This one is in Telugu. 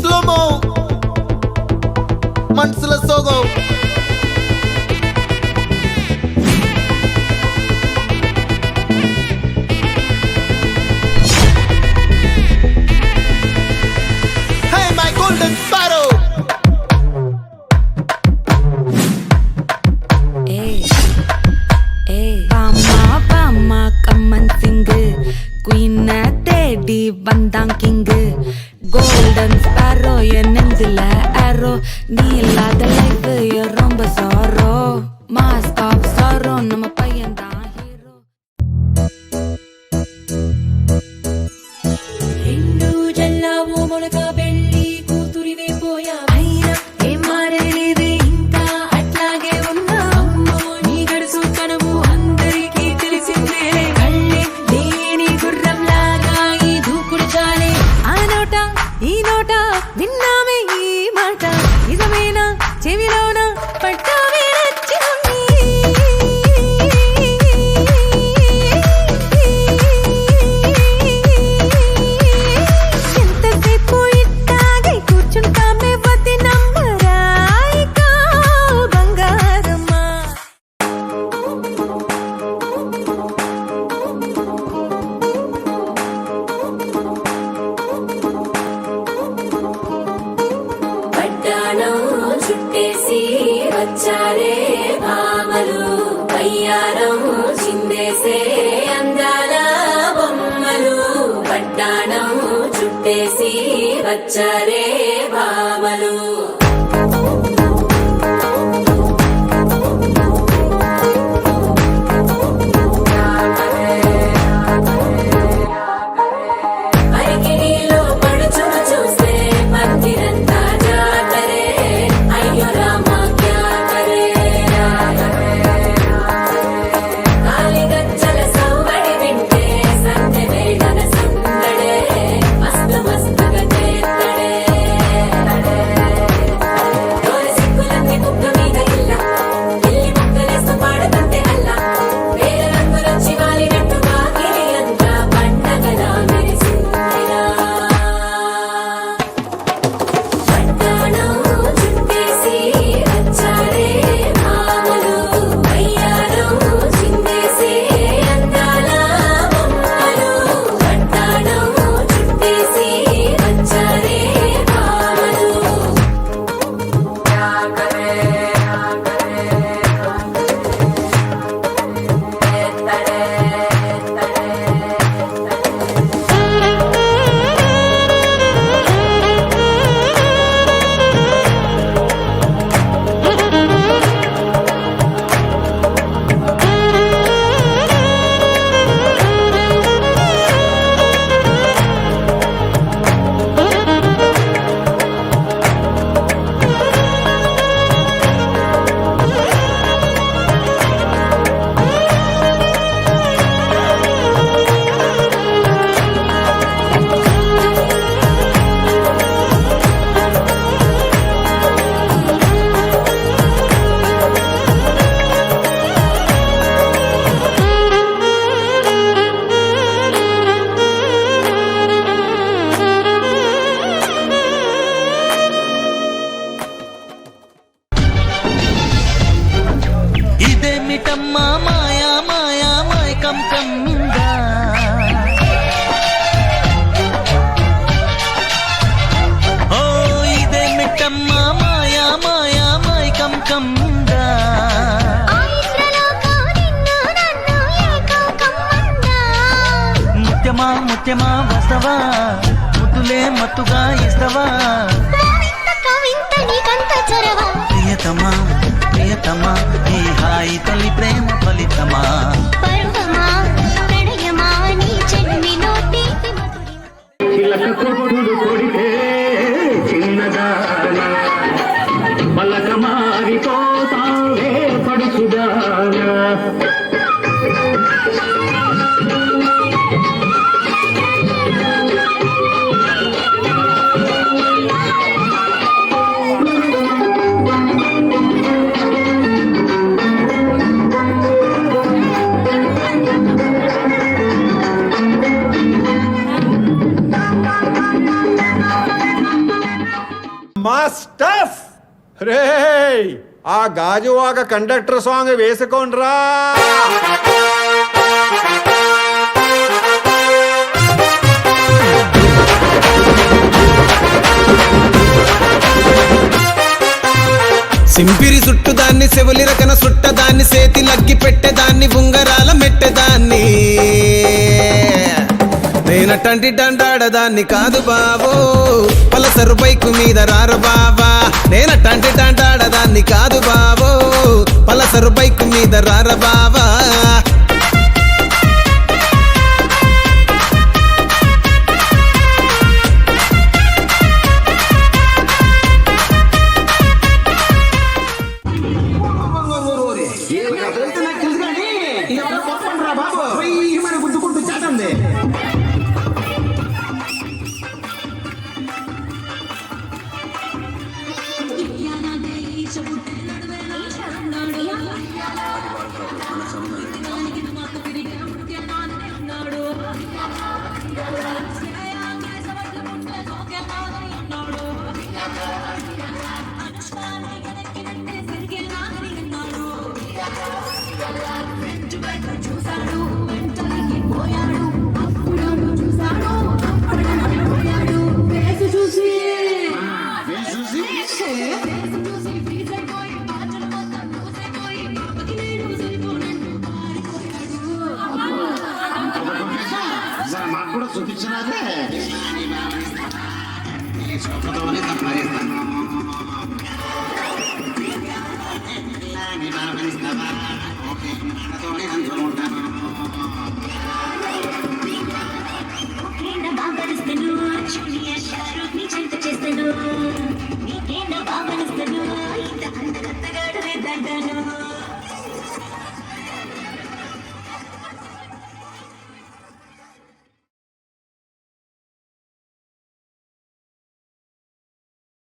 స్లోమో మనసుల సోగో Hey my golden sparrow Pama kaman sing Queen teddy bandang king Golden sparrow yenendula arrow Neela the life ya romba sorrow Mask of sorrow nama payan da hero Hindu jallavu molaka belli kuturive poya aina em marelide inka atlage unna ammo nee gadusu kanavu andariki telisinde kalle deeni gurram laga ee dookudu chale anota ee nota vinname ee mata idamena chevilona pattave nachinunni ఎంతసేపు ఇట్టాగే కూర్చుంటామే వది నంబరాయిగా బంగారమ్మా పట్టాణం చుట్టేసి వచ్చారే భామలు అయ్యారం చిందేసే అందాల బొమ్మలు పట్టాణం చుట్టేసి వచ్చారే భామలు అరికిడిలో పడుచును చూస్తే పందిరంతా జాతరే అయ్యో రామా క్యా కరే కాలిగజ్జల సవ్వడి వింటే సందె వేళన సందడే మస్తు మస్తుగా చేత్తడే డోలి సిక్కులన్నీ కుక్క మీద ఇల్ల ఇల్లి ముక్కలేస్తూ పాడుతుంటే అల్ల వేల రంగులొచ్చి వాలినట్టుగా గిరి అంతా పండగలా మెరిసిందిరా పట్టాణం చుట్టేసి వచ్చారే భామలు అయ్యారం చిందేసే అందాల బొమ్మలు పట్టాణం చుట్టేసి వచ్చారే భామలు ఇదేమిటమ్మా మాయా మాయా మైకం కమ్మిందా ఓ ఇదేమిటమ్మా మాయా మాయా మైకం కమ్మిందా ముత్యమా ముత్యమా వస్తవా ముద్దులే మత్తుగా ఇస్తవా ప్రియతమా ప్రియతమా ఈ హాయి తల్లి ప్రేమ ఫలితమా చిలక కొట్టుడు కొడితే చిన్నదాన పలక మారిపోతావే పడుచుదాన మాస్టఫ్ రే ఆ గాజువాక కండక్టర్ సాంగ్ వేసుకోండ్రా. సింపిరి చుట్టుదాన్ని సెవులి రకన సుట్టదాన్ని సేతి లగ్గి పెట్టేదాన్ని ఉంగరాల మెట్టేదాన్ని నేనటంటి డండాడదాన్ని కాదు బావో పలసరు బైకు మీద రారు బావా నేనటంటి డండాడదాన్ని కాదు బావో పలసరు బైకు మీద రార బావా మాకు కూడా చూపించినారే